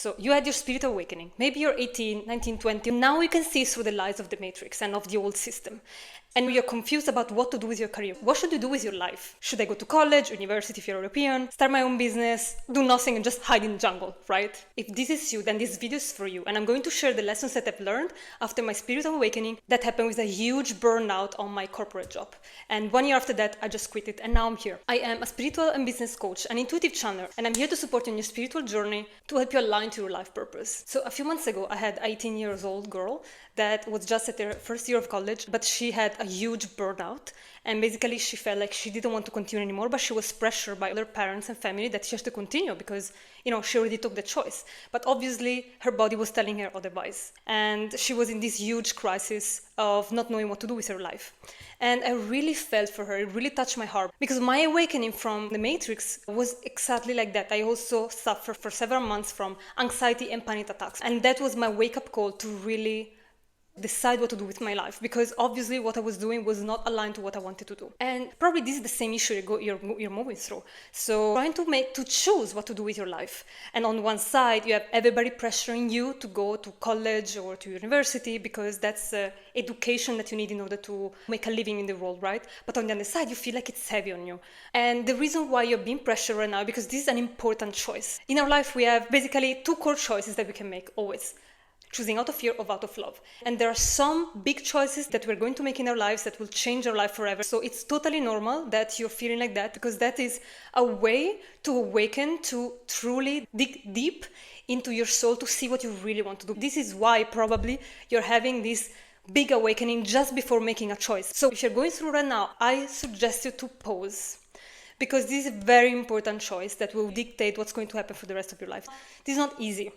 So you had your spiritual awakening. Maybe you're 18, 19, 20. Now you can see through the lies of the matrix and of the old system. And you're confused about what to do with your career. What should you do with your life? Should I go to college, university if you're European, start my own business, do nothing and just hide in the jungle, right? If this is you, then this video is for you. And I'm going to share the lessons that I've learned after my spiritual awakening that happened with a huge burnout on my corporate job. And 1 year after that, I just quit it and now I'm here. I am a spiritual and business coach, an intuitive channeler, and I'm here to support you in your spiritual journey to help you align to your life purpose. So a few months ago, I had an 18 years old girl that was just at her first year of college, but she had a huge burnout. And basically she felt like she didn't want to continue anymore, but she was pressured by other parents and family that she has to continue because, she already took the choice. But obviously her body was telling her otherwise. And she was in this huge crisis of not knowing what to do with her life. And I really felt for her. It really touched my heart because my awakening from the matrix was exactly like that. I also suffered for several months from anxiety and panic attacks. And that was my wake-up call to really decide what to do with my life, because obviously what I was doing was not aligned to what I wanted to do. And probably this is the same issue you're moving through. So trying to choose what to do with your life. And on one side, you have everybody pressuring you to go to college or to university because that's education that you need in order to make a living in the world, right? But on the other side, you feel like it's heavy on you. And the reason why you're being pressured right now, because this is an important choice. In our life, we have basically two core choices that we can make always. Choosing out of fear or out of love. And there are some big choices that we're going to make in our lives that will change our life forever. So it's totally normal that you're feeling like that, because that is a way to awaken, to truly dig deep into your soul to see what you really want to do. This is why probably you're having this big awakening just before making a choice. So if you're going through right now, I suggest you to pause, because this is a very important choice that will dictate what's going to happen for the rest of your life. This is not easy.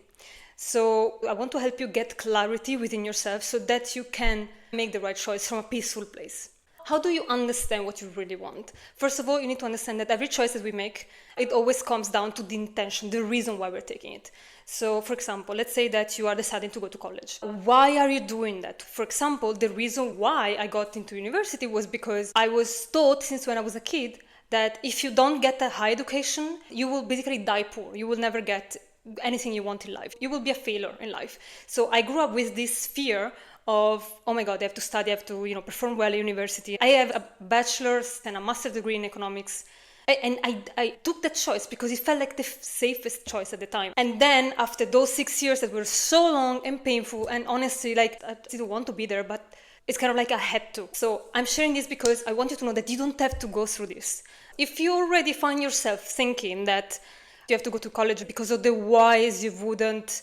So I want to help you get clarity within yourself so that you can make the right choice from a peaceful place. How do you understand what you really want? First of all, you need to understand that every choice that we make, it always comes down to the intention, the reason why we're taking it. So for example, let's say that you are deciding to go to college. Why are you doing that? For example, the reason why I got into university was because I was taught since when I was a kid that if you don't get a high education, you will basically die poor. You will never get anything you want in life. You will be a failure in life. So I grew up with this fear of, oh my God, I have to study, I have to, perform well at university. I have a bachelor's and a master's degree in economics. And I took that choice because it felt like the safest choice at the time. And then after those 6 years that were so long and painful, and honestly, I didn't want to be there, but it's kind of like I had to. So I'm sharing this because I want you to know that you don't have to go through this. If you already find yourself thinking that you have to go to college because otherwise you wouldn't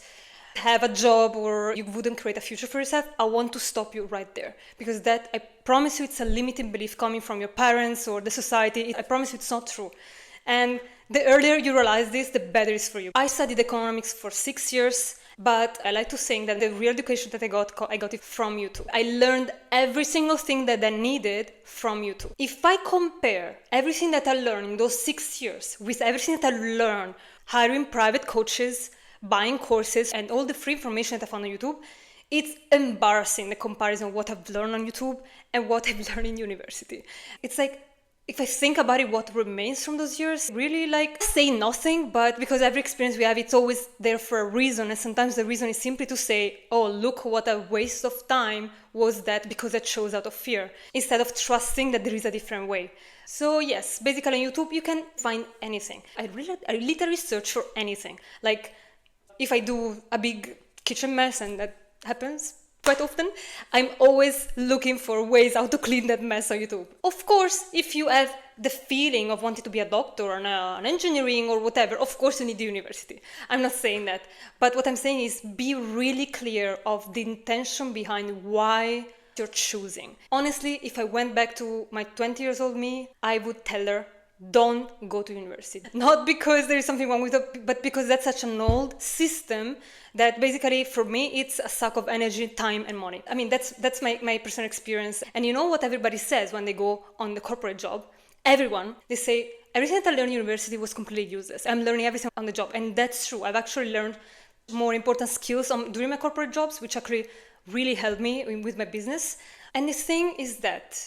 have a job or you wouldn't create a future for yourself, I want to stop you right there. Because that, I promise you, it's a limiting belief coming from your parents or the society. I promise you it's not true. And the earlier you realize this, the better it is for you. I studied economics for 6 years, but I like to think that the real education that I got it from YouTube. I learned every single thing that I needed from YouTube. If I compare everything that I learned in those 6 years with everything that I learned hiring private coaches, buying courses, and all the free information that I found on YouTube, it's embarrassing, the comparison of what I've learned on YouTube and what I've learned in university. It's like, if I think about it, what remains from those years, really say nothing, but because every experience we have, it's always there for a reason. And sometimes the reason is simply to say, oh, look what a waste of time was that because I chose out of fear, instead of trusting that there is a different way. So yes, basically on YouTube, you can find anything. I literally search for anything. Like if I do a big kitchen mess, and that happens quite often, I'm always looking for ways how to clean that mess on YouTube. Of course, if you have the feeling of wanting to be a doctor or an engineering or whatever, of course you need the university. I'm not saying that. But what I'm saying is be really clear of the intention behind why you're choosing. Honestly, if I went back to my 20 years old me, I would tell her, don't go to university. Not because there is something wrong with it, but because that's such an old system that basically for me it's a suck of energy, time and money. I mean, that's my personal experience. And you know what everybody says when they go on the corporate job? Everyone, they say, everything that I learned in university was completely useless. I'm learning everything on the job. And that's true. I've actually learned more important skills during my corporate jobs, which actually really helped me with my business. And the thing is that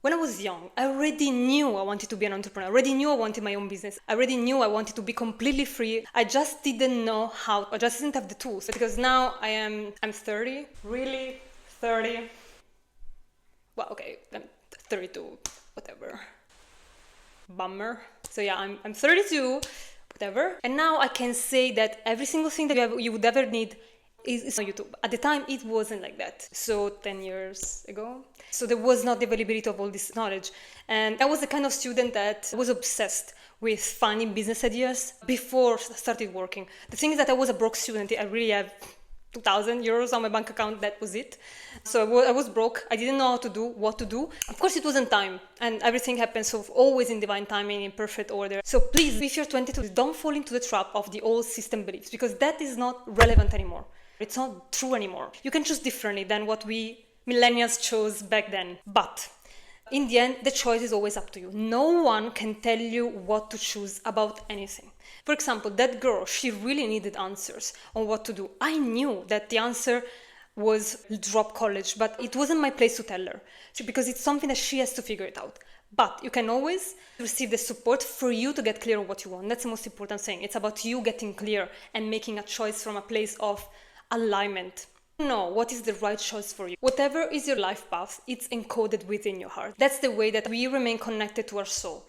When I was young, I already knew I wanted to be an entrepreneur. I already knew I wanted my own business. I already knew I wanted to be completely free. I just didn't know how. I just didn't have the tools. Because now I'm 30, really 30. Well, okay, I'm 32, whatever. Bummer. So yeah, I'm 32, whatever. And now I can say that every single thing that you would ever need is on YouTube. At the time, it wasn't like that. So 10 years ago. So there was not the availability of all this knowledge. And I was the kind of student that was obsessed with finding business ideas before I started working. The thing is that I was a broke student. I really have 2,000 euros on my bank account. That was it. So I was broke. I didn't know what to do. Of course, it wasn't time, and everything happens so always in divine timing, in perfect order. So please, if you're 22, don't fall into the trap of the old system beliefs, because that is not relevant anymore. It's not true anymore. You can choose differently than what we millennials chose back then. But in the end, the choice is always up to you. No one can tell you what to choose about anything. For example, that girl, she really needed answers on what to do. I knew that the answer was drop college, but it wasn't my place to tell her, because it's something that she has to figure it out. But you can always receive the support for you to get clear on what you want. That's the most important thing. It's about you getting clear and making a choice from a place of alignment. Know what is the right choice for you. Whatever is your life path, it's encoded within your heart. That's the way that we remain connected to our soul.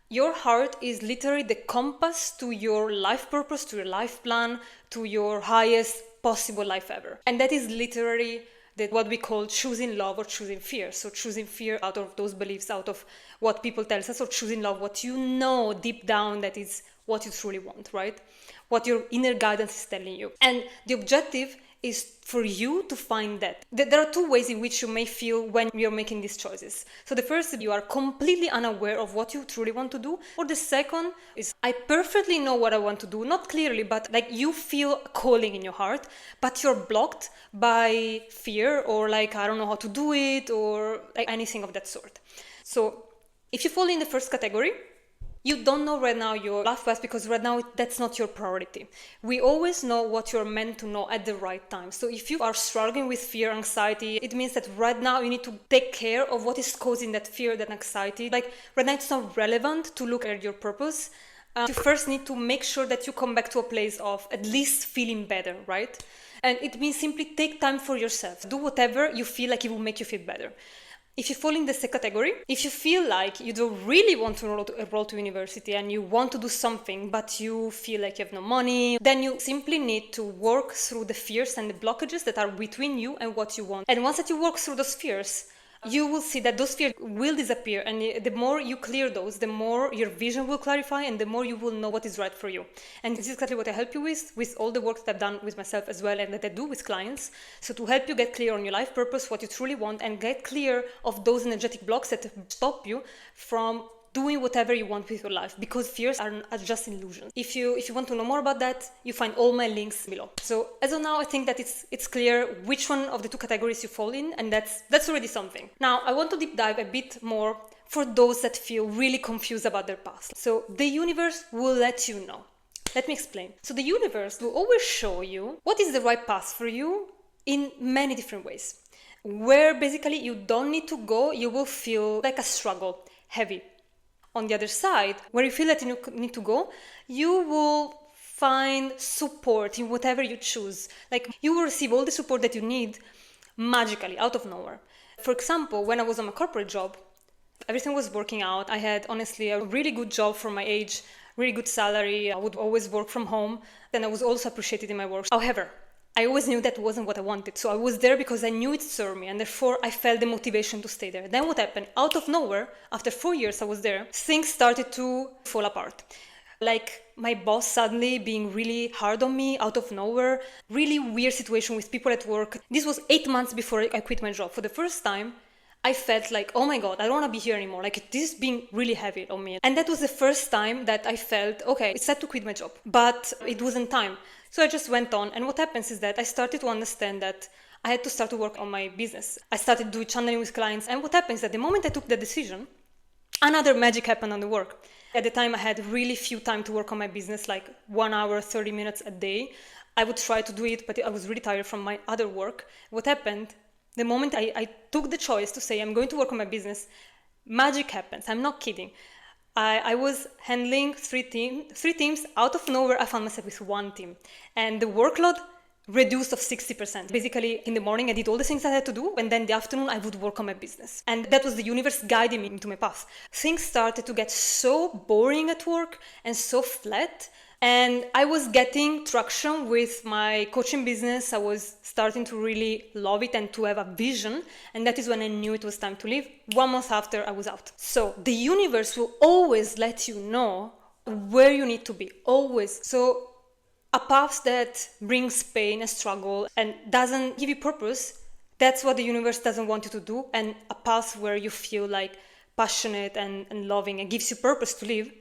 Your heart is literally the compass to your life purpose, to your life plan, to your highest possible life ever. And that is literally what we call choosing love or choosing fear. So choosing fear out of those beliefs, out of what people tell us, or choosing love, what you know deep down that is what you truly want, right? What your inner guidance is telling you. And the objective is for you to find that. There are two ways in which you may feel when you're making these choices. So the first is you are completely unaware of what you truly want to do. Or the second is I perfectly know what I want to do, not clearly, but like you feel a calling in your heart, but you're blocked by fear or like I don't know how to do it or like anything of that sort. So if you fall in the first category, you don't know right now your life path because right now that's not your priority. We always know what you're meant to know at the right time. So if you are struggling with fear, anxiety, it means that right now you need to take care of what is causing that fear, that anxiety. Like right now it's not relevant to look at your purpose. You first need to make sure that you come back to a place of at least feeling better, right? And it means simply take time for yourself. Do whatever you feel like it will make you feel better. If you fall in the second category, if you feel like you don't really want to enroll to university and you want to do something, but you feel like you have no money, then you simply need to work through the fears and the blockages that are between you and what you want. And once that you work through those fears, you will see that those fears will disappear. And the more you clear those, the more your vision will clarify and the more you will know what is right for you. And this is exactly what I help you with all the work that I've done with myself as well and that I do with clients. So to help you get clear on your life purpose, what you truly want, and get clear of those energetic blocks that stop you from doing whatever you want with your life, because fears are just illusions. If you want to know more about that, you find all my links below. So as of now, I think that it's clear which one of the two categories you fall in, and that's already something. Now I want to deep dive a bit more for those that feel really confused about their past. So the universe will let you know. Let me explain. So the universe will always show you what is the right path for you in many different ways. Where basically you don't need to go, you will feel like a struggle, heavy. On the other side, where you feel that you need to go, you will find support in whatever you choose. Like you will receive all the support that you need magically, out of nowhere. For example, when I was on my corporate job, everything was working out. I had honestly a really good job for my age, really good salary. I would always work from home. Then I was also appreciated in my work. However, I always knew that wasn't what I wanted. So I was there because I knew it served me, and therefore I felt the motivation to stay there. Then what happened? Out of nowhere, after 4 years I was there, things started to fall apart. Like my boss suddenly being really hard on me out of nowhere, really weird situation with people at work. This was 8 months before I quit my job. For the first time, I felt like, oh my God, I don't want to be here anymore. Like this is being really heavy on me. And that was the first time that I felt, okay, it's time to quit my job. But it wasn't time. So I just went on. And what happens is that I started to understand that I had to start to work on my business. I started doing channeling with clients. And what happens is that the moment I took the decision, another magic happened on the work. At the time, I had really few time to work on my business, like 1 hour, 30 minutes a day. I would try to do it, but I was really tired from my other work. What happened? The moment I took the choice to say I'm going to work on my business, magic happens. I'm not kidding. I was handling three teams. Out of nowhere, I found myself with one team. And the workload reduced of 60%. Basically, in the morning, I did all the things I had to do, and then in the afternoon, I would work on my business. And that was the universe guiding me into my path. Things started to get so boring at work and so flat. And I was getting traction with my coaching business. I was starting to really love it and to have a vision. And that is when I knew it was time to leave. 1 month after, I was out. So the universe will always let you know where you need to be, always. So a path that brings pain and struggle and doesn't give you purpose, that's what the universe doesn't want you to do. And a path where you feel like passionate and loving and gives you purpose to live,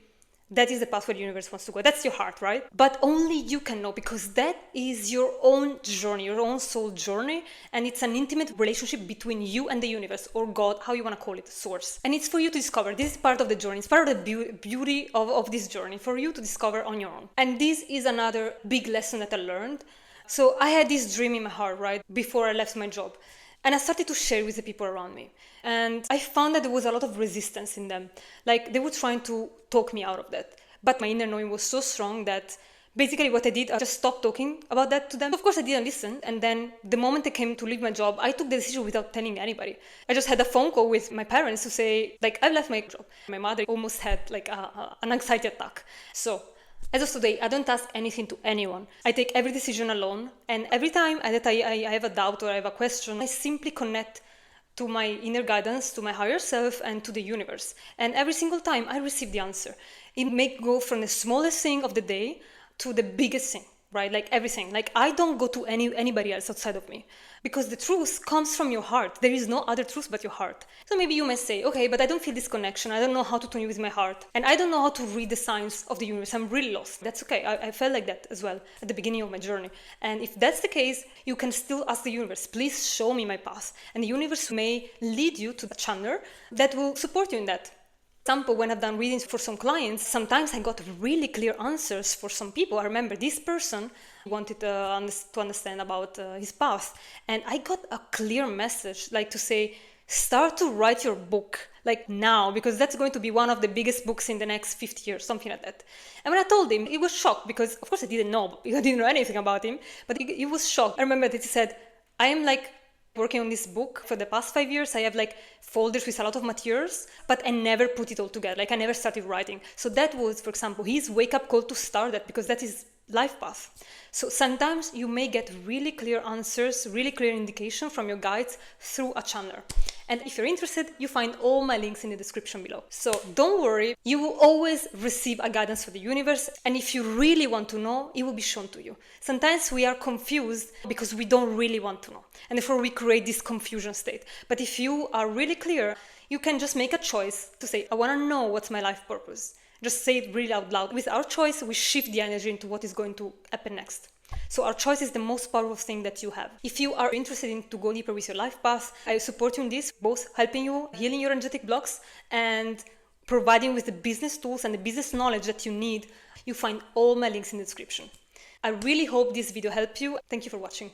that is the path where the universe wants to go. That's your heart, right? But only you can know, because that is your own journey, your own soul journey. And it's an intimate relationship between you and the universe, or God, how you want to call it, source. And it's for you to discover. This is part of the journey. It's part of the beauty of this journey, for you to discover on your own. And this is another big lesson that I learned. So I had this dream in my heart, right, before I left my job. And I started to share with the people around me. And I found that there was a lot of resistance in them. Like, they were trying to talk me out of that. But my inner knowing was so strong that basically what I did, I just stopped talking about that to them. Of course, I didn't listen. And then the moment I came to leave my job, I took the decision without telling anybody. I just had a phone call with my parents to say, like, I've left my job. My mother almost had like an anxiety attack. So as of today, I don't ask anything to anyone. I take every decision alone. And every time that I have a doubt or I have a question, I simply connect to my inner guidance, to my higher self, and to the universe. And every single time I receive the answer. It may go from the smallest thing of the day to the biggest thing, right? Like everything. Like, I don't go to anybody else outside of me, because the truth comes from your heart. There is no other truth but your heart. So maybe you may say, okay, but I don't feel this connection. I don't know how to tune with my heart. And I don't know how to read the signs of the universe. I'm really lost. That's okay. I felt like that as well at the beginning of my journey. And if that's the case, you can still ask the universe, please show me my path. And the universe may lead you to a channel that will support you in that. For example, when I've done readings for some clients, sometimes I got really clear answers for some people. I remember this person wanted to understand about his past, and I got a clear message, like to say, start to write your book, like now, because that's going to be one of the biggest books in the next 50 years, something like that. And when I told him, he was shocked, because of course I didn't know anything about him, but he was shocked. I remember that he said, I am like working on this book for the past 5 years. I have like folders with a lot of materials, but I never put it all together. Like, I never started writing. So that was, for example, his wake-up call to start that, because that is life path. So sometimes you may get really clear answers, really clear indication from your guides through a channel. And if you're interested, you find all my links in the description below. So don't worry, you will always receive a guidance from the universe. And if you really want to know, it will be shown to you. Sometimes we are confused because we don't really want to know. And therefore we create this confusion state. But if you are really clear, you can just make a choice to say, I want to know what's my life purpose. Just say it really out loud. With our choice, we shift the energy into what is going to happen next. So our choice is the most powerful thing that you have. If you are interested in to go deeper with your life path, I support you in this, both helping you, healing your energetic blocks, and providing with the business tools and the business knowledge that you need. You find all my links in the description. I really hope this video helped you. Thank you for watching.